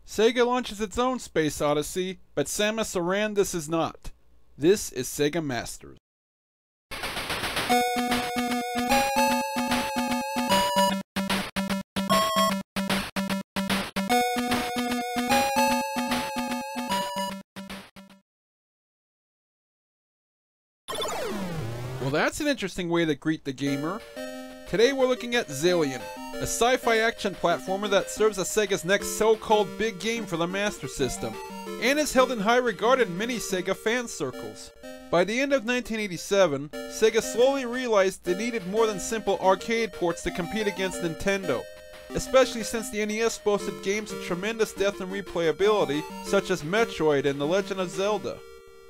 Sega launches its own Space Odyssey, but Samus Aran this is not. This is Sega Masters. Well, that's an interesting way to greet the gamer. Today we're looking at Zillion, a sci-fi action platformer that serves as Sega's next so-called big game for the Master System, and is held in high regard in many Sega fan circles. By the end of 1987, Sega slowly realized they needed more than simple arcade ports to compete against Nintendo, especially since the NES boasted games of tremendous depth and replayability, such as Metroid and The Legend of Zelda.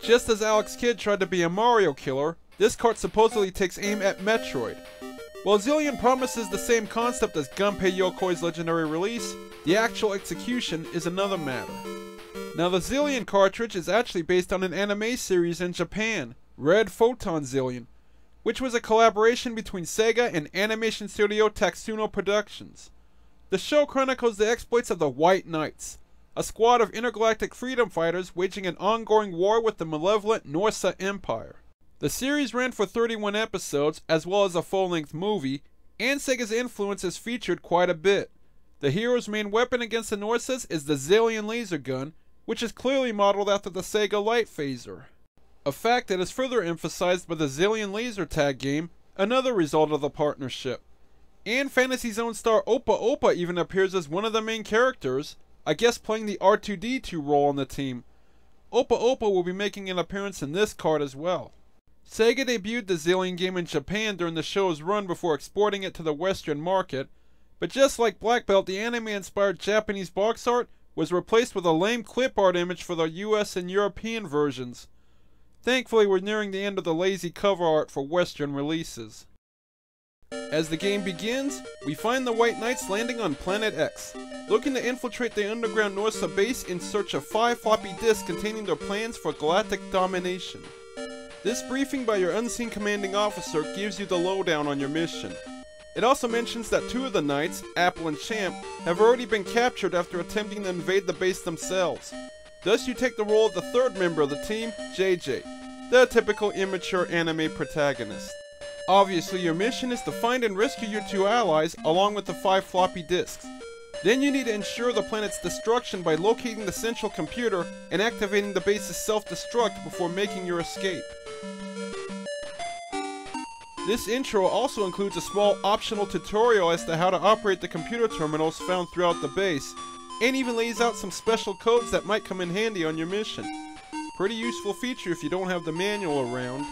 Just as Alex Kidd tried to be a Mario killer, this cart supposedly takes aim at Metroid. While Zillion promises the same concept as Gunpei Yokoi's legendary release, the actual execution is another matter. Now, the Zillion cartridge is actually based on an anime series in Japan, Red Photon Zillion, which was a collaboration between Sega and animation studio Tatsuno Productions. The show chronicles the exploits of the White Knights, a squad of intergalactic freedom fighters waging an ongoing war with the malevolent Norse Empire. The series ran for 31 episodes, as well as a full-length movie, and Sega's influence is featured quite a bit. The hero's main weapon against the Norses is the Zillion laser gun, which is clearly modeled after the Sega Light Phaser. A fact that is further emphasized by the Zillion laser tag game, another result of the partnership. And Fantasy Zone star Opa Opa even appears as one of the main characters, I guess playing the R2-D2 role on the team. Opa Opa will be making an appearance in this card as well. Sega debuted the Zillion game in Japan during the show's run before exporting it to the Western market, but just like Black Belt, the anime-inspired Japanese box art was replaced with a lame clip art image for the US and European versions. Thankfully, we're nearing the end of the lazy cover art for Western releases. As the game begins, we find the White Knights landing on Planet X, looking to infiltrate the underground Norse base in search of 5 floppy disks containing their plans for galactic domination. This briefing by your unseen commanding officer gives you the lowdown on your mission. It also mentions that 2 of the knights, Apple and Champ, have already been captured after attempting to invade the base themselves. Thus you take the role of the 3rd member of the team, JJ, the typical immature anime protagonist. Obviously your mission is to find and rescue your 2 allies along with the 5 floppy disks. Then you need to ensure the planet's destruction by locating the central computer and activating the base's self-destruct before making your escape. This intro also includes a small optional tutorial as to how to operate the computer terminals found throughout the base, and even lays out some special codes that might come in handy on your mission. Pretty useful feature if you don't have the manual around.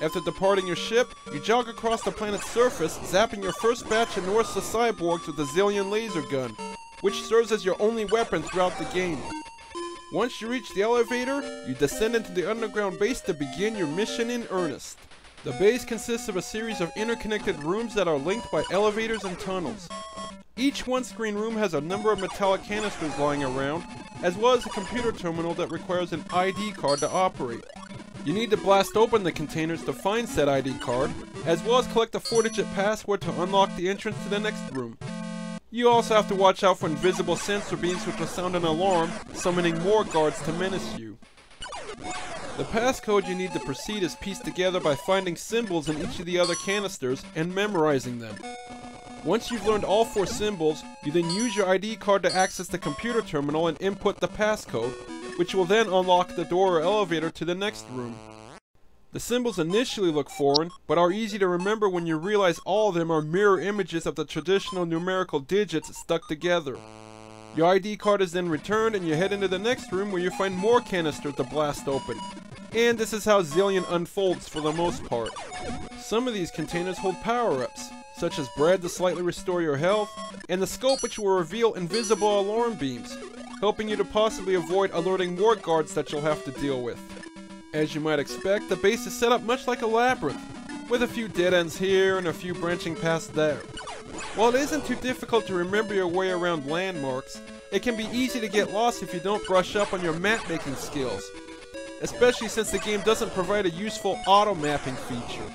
After departing your ship, you jog across the planet's surface, zapping your first batch of Norse cyborgs with the Zillion laser gun, which serves as your only weapon throughout the game. Once you reach the elevator, you descend into the underground base to begin your mission in earnest. The base consists of a series of interconnected rooms that are linked by elevators and tunnels. Each one-screen room has a number of metallic canisters lying around, as well as a computer terminal that requires an ID card to operate. You need to blast open the containers to find said ID card, as well as collect a 4-digit password to unlock the entrance to the next room. You also have to watch out for invisible sensor beams which will sound an alarm, summoning more guards to menace you. The passcode you need to proceed is pieced together by finding symbols in each of the other canisters and memorizing them. Once you've learned all 4 symbols, you then use your ID card to access the computer terminal and input the passcode, which will then unlock the door or elevator to the next room. The symbols initially look foreign, but are easy to remember when you realize all of them are mirror images of the traditional numerical digits stuck together. Your ID card is then returned and you head into the next room where you find more canisters to blast open. And this is how Zillion unfolds for the most part. Some of these containers hold power-ups, such as bread to slightly restore your health, and the scope which will reveal invisible alarm beams, helping you to possibly avoid alerting more guards that you'll have to deal with. As you might expect, the base is set up much like a labyrinth, with a few dead ends here and a few branching paths there. While it isn't too difficult to remember your way around landmarks, it can be easy to get lost if you don't brush up on your map making skills, especially since the game doesn't provide a useful auto-mapping feature.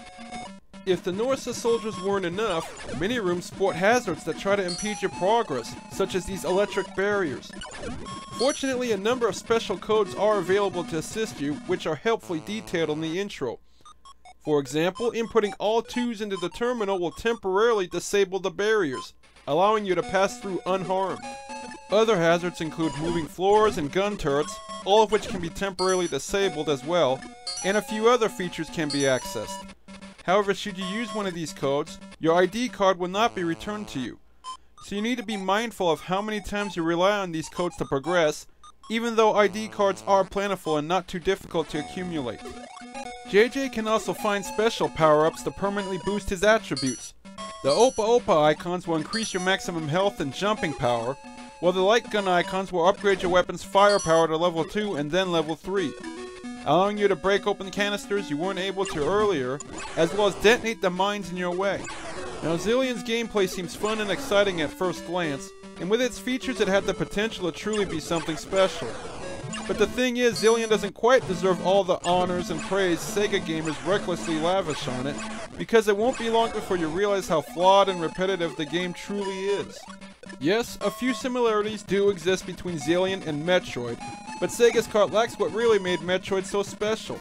If the Norse soldiers weren't enough, many rooms sport hazards that try to impede your progress, such as these electric barriers. Fortunately, a number of special codes are available to assist you, which are helpfully detailed in the intro. For example, inputting all 2s into the terminal will temporarily disable the barriers, allowing you to pass through unharmed. Other hazards include moving floors and gun turrets, all of which can be temporarily disabled as well, and a few other features can be accessed. However, should you use one of these codes, your ID card will not be returned to you. So you need to be mindful of how many times you rely on these codes to progress, even though ID cards are plentiful and not too difficult to accumulate. JJ can also find special power-ups to permanently boost his attributes. The Opa Opa icons will increase your maximum health and jumping power, while the light gun icons will upgrade your weapon's firepower to level 2 and then level 3. Allowing you to break open canisters you weren't able to earlier, as well as detonate the mines in your way. Now, Zillion's gameplay seems fun and exciting at first glance, and with its features it had the potential to truly be something special. But the thing is, Zillion doesn't quite deserve all the honors and praise Sega gamers recklessly lavish on it, because it won't be long before you realize how flawed and repetitive the game truly is. Yes, a few similarities do exist between Zillion and Metroid, but Sega's cart lacks what really made Metroid so special.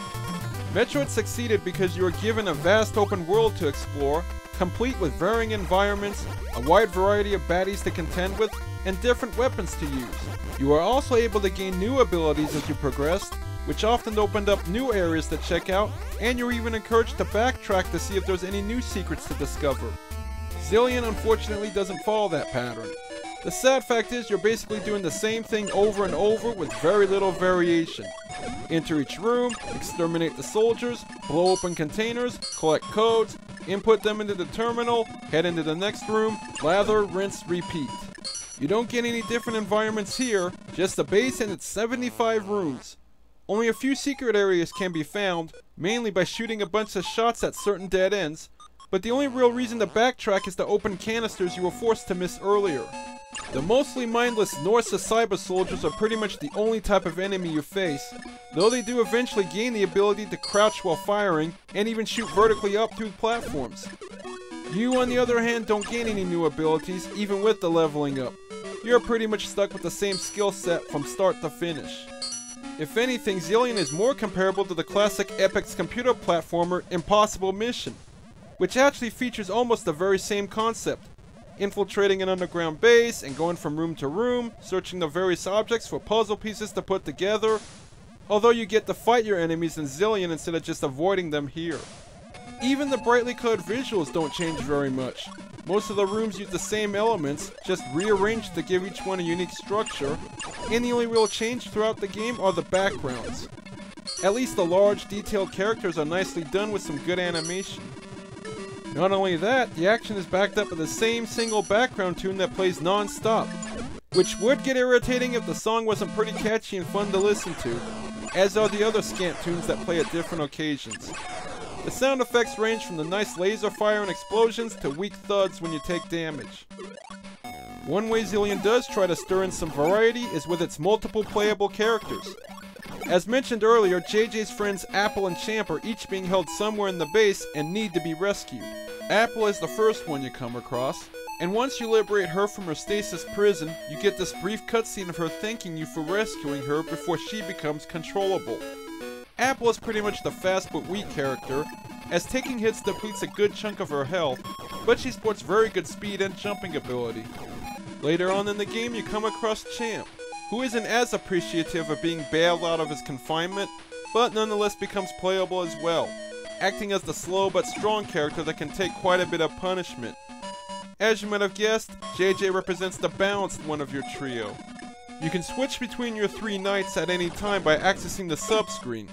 Metroid succeeded because you were given a vast open world to explore, complete with varying environments, a wide variety of baddies to contend with, and different weapons to use. You were also able to gain new abilities as you progressed, which often opened up new areas to check out, and you were even encouraged to backtrack to see if there's any new secrets to discover. Zillion unfortunately doesn't follow that pattern. The sad fact is you're basically doing the same thing over and over with very little variation. Enter each room, exterminate the soldiers, blow open containers, collect codes, input them into the terminal, head into the next room, lather, rinse, repeat. You don't get any different environments here, just the base and its 75 rooms. Only a few secret areas can be found, mainly by shooting a bunch of shots at certain dead ends, but the only real reason to backtrack is to open canisters you were forced to miss earlier. The mostly mindless Norse cyber soldiers are pretty much the only type of enemy you face, though they do eventually gain the ability to crouch while firing and even shoot vertically up through platforms. You, on the other hand, don't gain any new abilities, even with the leveling up. You're pretty much stuck with the same skill set from start to finish. If anything, Zillion is more comparable to the classic Epic's computer platformer Impossible Mission, which actually features almost the very same concept. Infiltrating an underground base and going from room to room, searching the various objects for puzzle pieces to put together, although you get to fight your enemies in Zillion instead of just avoiding them here. Even the brightly colored visuals don't change very much. Most of the rooms use the same elements, just rearranged to give each one a unique structure, and the only real change throughout the game are the backgrounds. At least the large, detailed characters are nicely done with some good animation. Not only that, the action is backed up with the same single background tune that plays non-stop, which would get irritating if the song wasn't pretty catchy and fun to listen to, as are the other scant tunes that play at different occasions. The sound effects range from the nice laser fire and explosions to weak thuds when you take damage. One way Zillion does try to stir in some variety is with its multiple playable characters. As mentioned earlier, JJ's friends Apple and Champ are each being held somewhere in the base and need to be rescued. Apple is the first one you come across, and once you liberate her from her stasis prison, you get this brief cutscene of her thanking you for rescuing her before she becomes controllable. Apple is pretty much the fast but weak character, as taking hits depletes a good chunk of her health, but she sports very good speed and jumping ability. Later on in the game you come across Champ, who isn't as appreciative of being bailed out of his confinement, but nonetheless becomes playable as well, acting as the slow but strong character that can take quite a bit of punishment. As you might have guessed, JJ represents the balanced one of your trio. You can switch between your three knights at any time by accessing the sub-screen.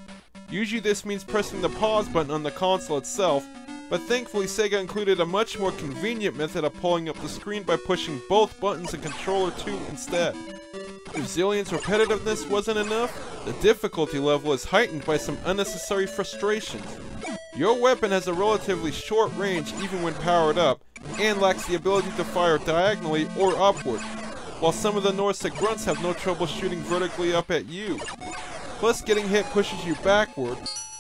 Usually this means pressing the pause button on the console itself, but thankfully Sega included a much more convenient method of pulling up the screen by pushing both buttons in Controller 2 instead. If Zillion's repetitiveness wasn't enough, the difficulty level is heightened by some unnecessary frustrations. Your weapon has a relatively short range even when powered up, and lacks the ability to fire diagonally or upward, while some of the Norse grunts have no trouble shooting vertically up at you. Plus, getting hit pushes you backward,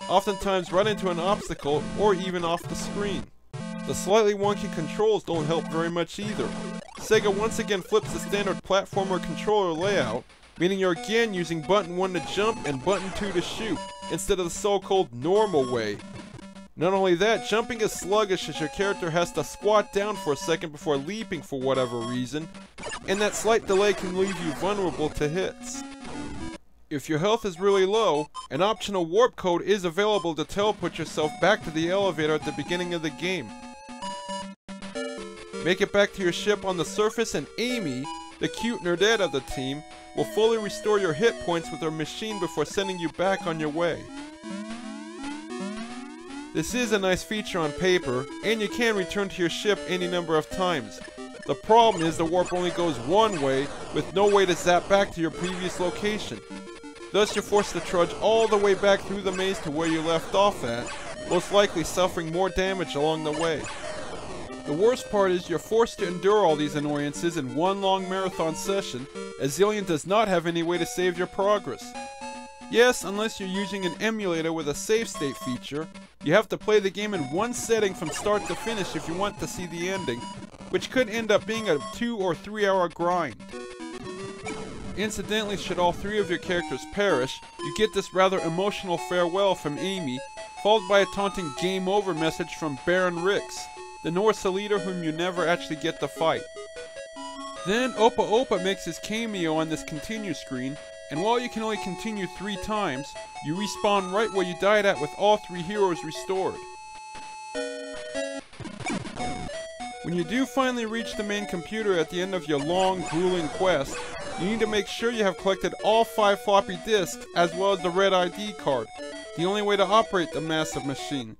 oftentimes right into an obstacle or even off the screen. The slightly wonky controls don't help very much either. Sega once again flips the standard platformer controller layout, meaning you're again using button 1 to jump and button 2 to shoot, instead of the so-called normal way. Not only that, jumping is sluggish as your character has to squat down for a second before leaping for whatever reason, and that slight delay can leave you vulnerable to hits. If your health is really low, an optional warp code is available to teleport yourself back to the elevator at the beginning of the game. Make it back to your ship on the surface and Amy, the cute nerdette of the team, will fully restore your hit points with her machine before sending you back on your way. This is a nice feature on paper, and you can return to your ship any number of times. The problem is the warp only goes one way, with no way to zap back to your previous location. Thus you're forced to trudge all the way back through the maze to where you left off at, most likely suffering more damage along the way. The worst part is you're forced to endure all these annoyances in one long marathon session, as Zillion does not have any way to save your progress. Yes, unless you're using an emulator with a save state feature, you have to play the game in one setting from start to finish if you want to see the ending, which could end up being a 2 or 3 hour grind. Incidentally, should all 3 of your characters perish, you get this rather emotional farewell from Amy, followed by a taunting game over message from Baron Rix, the Norse leader whom you never actually get to fight. Then Opa Opa makes his cameo on this continue screen, and while you can only continue 3 times, you respawn right where you died at with all 3 heroes restored. When you do finally reach the main computer at the end of your long, grueling quest, you need to make sure you have collected all 5 floppy disks as well as the red ID card, the only way to operate the massive machine.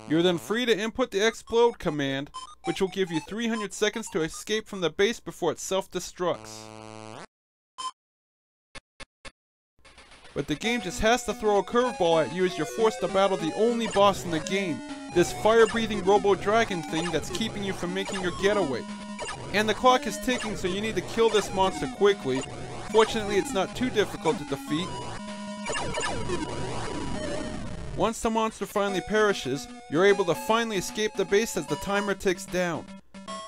You're then free to input the explode command, which will give you 300 seconds to escape from the base before it self-destructs. But the game just has to throw a curveball at you as you're forced to battle the only boss in the game, this fire-breathing robo-dragon thing that's keeping you from making your getaway. And the clock is ticking, so you need to kill this monster quickly. Fortunately, it's not too difficult to defeat. Once the monster finally perishes, you're able to finally escape the base as the timer ticks down.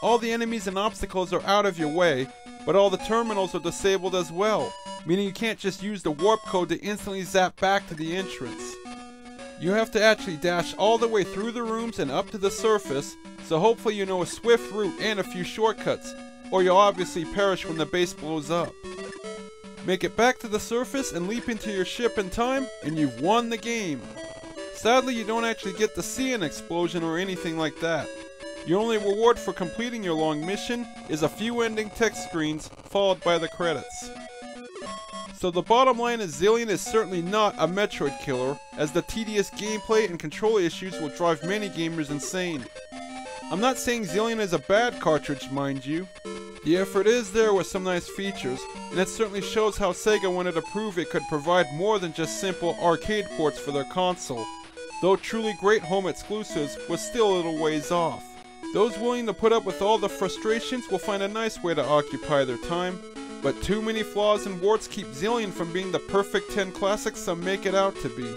All the enemies and obstacles are out of your way, but all the terminals are disabled as well, meaning you can't just use the warp code to instantly zap back to the entrance. You have to actually dash all the way through the rooms and up to the surface, so hopefully you know a swift route and a few shortcuts, or you'll obviously perish when the base blows up. Make it back to the surface and leap into your ship in time, and you've won the game. Sadly, you don't actually get to see an explosion or anything like that. Your only reward for completing your long mission is a few ending text screens, followed by the credits. So the bottom line is Zillion is certainly not a Metroid killer, as the tedious gameplay and control issues will drive many gamers insane. I'm not saying Zillion is a bad cartridge, mind you. The effort is there with some nice features, and it certainly shows how Sega wanted to prove it could provide more than just simple arcade ports for their console, though truly great home exclusives was still a little ways off. Those willing to put up with all the frustrations will find a nice way to occupy their time, but too many flaws and warts keep Zillion from being the perfect 10 classics some make it out to be.